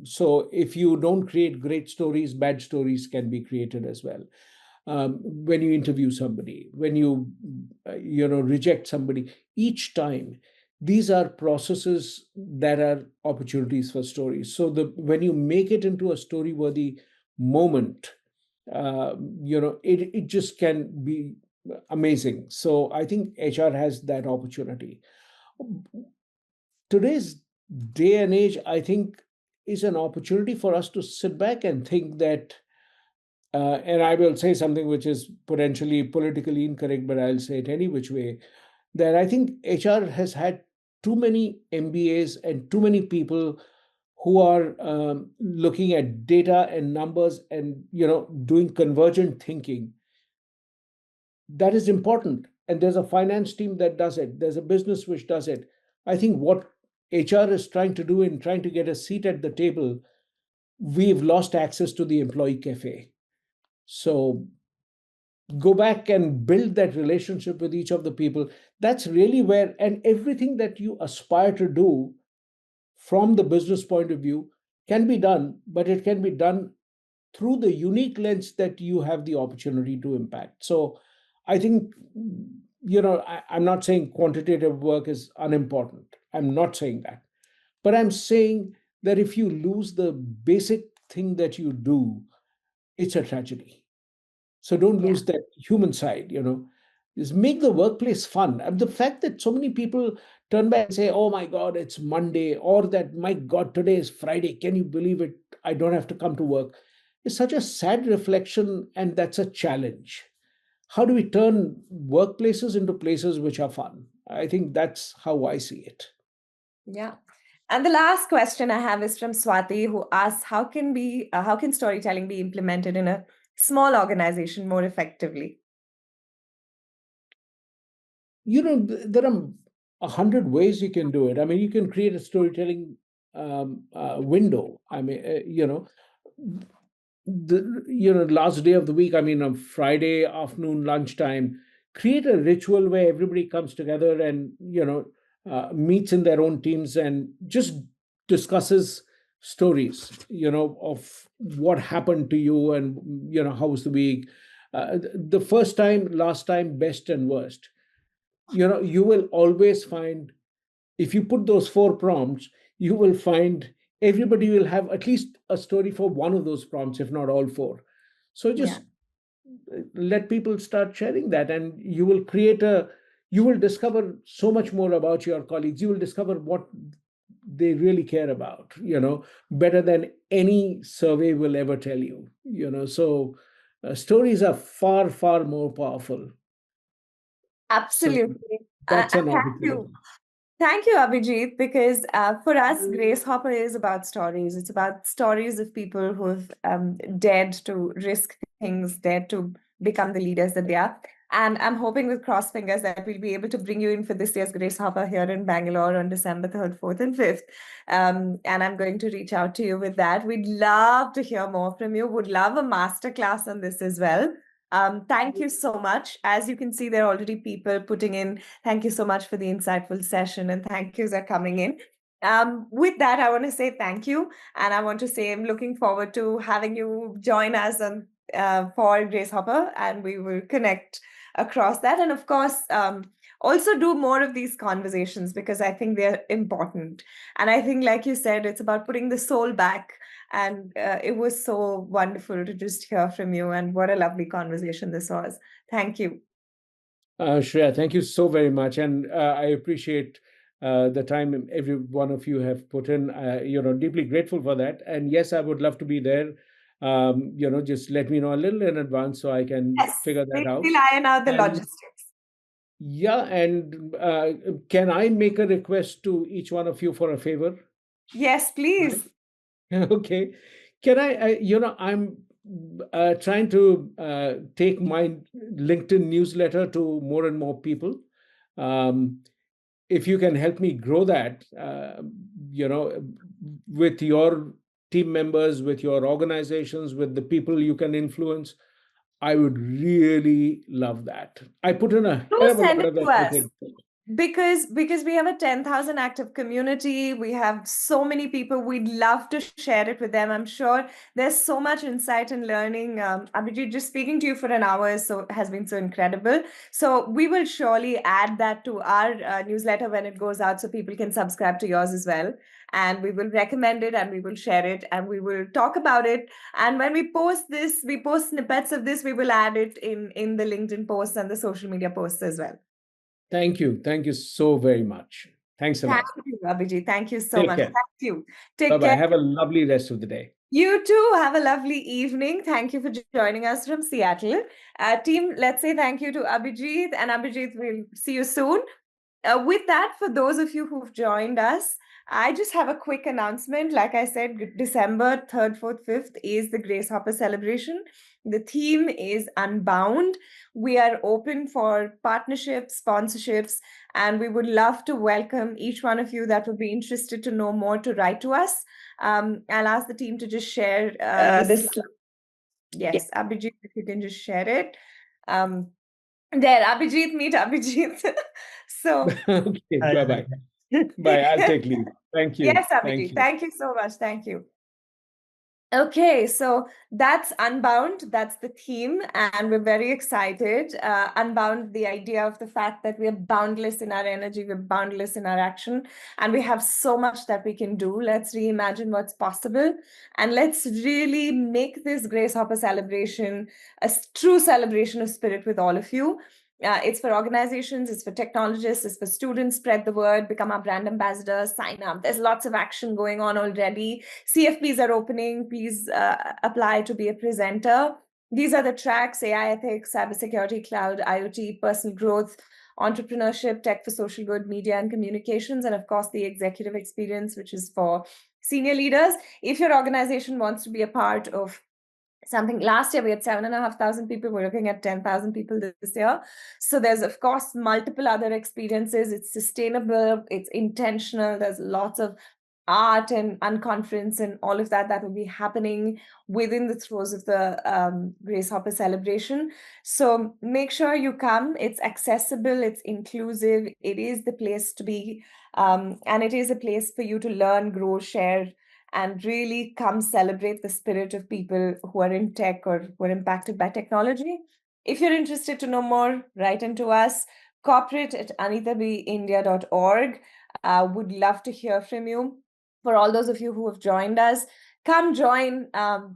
So if you don't create great stories, bad stories can be created as well. When you interview somebody, when you reject somebody, each time, these are processes that are opportunities for stories. So when you make it into a story worthy moment, it just can be amazing. So I think HR has that opportunity. Today's day and age, I think, is an opportunity for us to sit back and think that, and I will say something which is potentially politically incorrect, but I'll say it any which way, that I think HR has had too many MBAs and too many people who are looking at data and numbers and doing convergent thinking. That is important, and there's a finance team that does it, there's a business which does it. I think what HR is trying to do in trying to get a seat at the table, we've lost access to the employee cafe. So go back and build that relationship with each of the people. That's really where, and everything that you aspire to do from the business point of view can be done, but it can be done through the unique lens that you have the opportunity to impact. So I think, I'm not saying quantitative work is unimportant. I'm not saying that. But I'm saying that if you lose the basic thing that you do, it's a tragedy. So don't Yeah. lose that human side, Just make the workplace fun. And the fact that so many people turn back and say, oh my God, it's Monday, or that, my God, today is Friday. Can you believe it? I don't have to come to work. It's such a sad reflection, and that's a challenge. How do we turn workplaces into places which are fun? I think that's how I see it. Yeah. And the last question I have is from Swati, who asks, how can storytelling be implemented in a small organization more effectively? There are 100 ways you can do it. I mean, you can create a storytelling window. I mean, the last day of the week, I mean, on Friday afternoon lunchtime, create a ritual where everybody comes together and meets in their own teams and just discusses stories, of what happened to you, and how was the week, the first time, last time, best and worst. You will always find, if you put those four prompts, you will find everybody will have at least a story for one of those prompts, if not all four. So Yeah. just let people start sharing that, and you will discover so much more about your colleagues. You will discover what they really care about, better than any survey will ever tell you. So stories are far, far more powerful. So Absolutely. that's And an thank you. opportunity. Thank you, Abhijit, because for us, Grace Hopper is about stories. It's about stories of people who've dared to risk things, dared to become the leaders that they are. And I'm hoping with cross fingers that we'll be able to bring you in for this year's Grace Hopper here in Bangalore on December 3rd, 4th, and 5th. And I'm going to reach out to you with that. We'd love to hear more from you. Would love a masterclass on this as well. Thank you so much. As you can see, there are already people putting in, thank you so much for the insightful session, and thank yous are coming in. With that, I want to say thank you. And I want to say I'm looking forward to having you join us on for Grace Hopper, and we will connect across that. And of course, also do more of these conversations because I think they're important. And I think, like you said, it's about putting the soul back. And it was so wonderful to just hear from you. And what a lovely conversation this was. Thank you. Shreya, thank you so very much. And I appreciate the time every one of you have put in. Deeply grateful for that. And yes, I would love to be there. Just let me know a little in advance so I can figure that out. We'll iron out the logistics. Yeah, and can I make a request to each one of you for a favor? Yes, please. Okay. Can I'm trying to take my LinkedIn newsletter to more and more people. If you can help me grow that, with your team members, with your organizations, with the people you can influence, I would really love that. I put in a hell of a Send lot it of to effort us. Because we have a 10,000 active community, we have so many people. We'd love to share it with them. I'm sure there's so much insight and learning. Abhijit, just speaking to you for an hour has been so incredible. So we will surely add that to our newsletter when it goes out, so people can subscribe to yours as well. And we will recommend it, and we will share it, and we will talk about it. And when we post this, we post snippets of this. We will add it in the LinkedIn posts and the social media posts as well. Thank you. Thank you so very much. Thanks a lot. Thank you, Abhijit. Thank you so Take much. care. Thank you. Take Bye-bye. care. Have a lovely rest of the day. You too. Have a lovely evening. Thank you for joining us from Seattle. Team, let's say thank you to Abhijit. And Abhijit, we'll see you soon. With that, for those of you who've joined us, I just have a quick announcement. Like I said, December 3rd, 4th, 5th is the Grace Hopper celebration. The theme is Unbound. We are open for partnerships, sponsorships, and we would love to welcome each one of you that would be interested to know more to write to us. I'll ask the team to just share this. Yes, Abhijit, if you can just share it. There, Abhijit, meet Abhijit. So, okay, bye-bye. Bye, I'll take leave. Thank you. Yes, Abhijit. Thank you so much. Thank you. Okay, so that's Unbound. That's the theme, and we're very excited. Unbound, the idea of the fact that we're boundless in our energy, we're boundless in our action, and we have so much that we can do. Let's reimagine what's possible, and let's really make this Grace Hopper celebration a true celebration of spirit with all of you. It's for organizations, it's for technologists, it's for students. Spread the word, become our brand ambassadors, sign up. There's lots of action going on already. CFPs are opening. Please apply to be a presenter. These are the tracks: AI ethics, cybersecurity, cloud, IoT, personal growth, entrepreneurship, tech for social good, media and communications, and of course, the executive experience, which is for senior leaders. If your organization wants to be a part of something, last year we had 7,500 people. We're looking at 10,000 people this year. So there's of course multiple other experiences. It's sustainable, it's intentional. There's lots of art and unconference and all of that will be happening within the throes of the Grace Hopper celebration. So make sure you come. It's accessible, it's inclusive, it is the place to be, and it is a place for you to learn, grow, share, and really come celebrate the spirit of people who are in tech or who are impacted by technology. If you're interested to know more, write into us, corporate@anitabindia.org. Would love to hear from you. For all those of you who have joined us, come join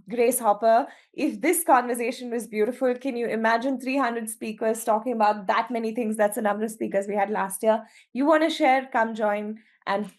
Grace Hopper. If this conversation was beautiful, can you imagine 300 speakers talking about that many things? That's the number of speakers we had last year. You want to share, come join and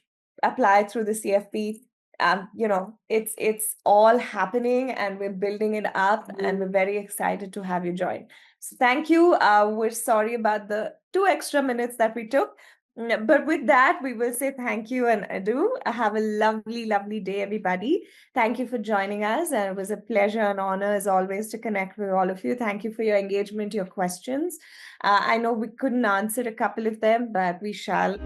apply through the CFP. It's all happening and we're building it up, and we're very excited to have you join. So thank you. We're sorry about the 2 extra minutes that we took. But with that, we will say thank you and adieu. Have a lovely, lovely day, everybody. Thank you for joining us. And it was a pleasure and honor, as always, to connect with all of you. Thank you for your engagement, your questions. I know we couldn't answer a couple of them, but we shall.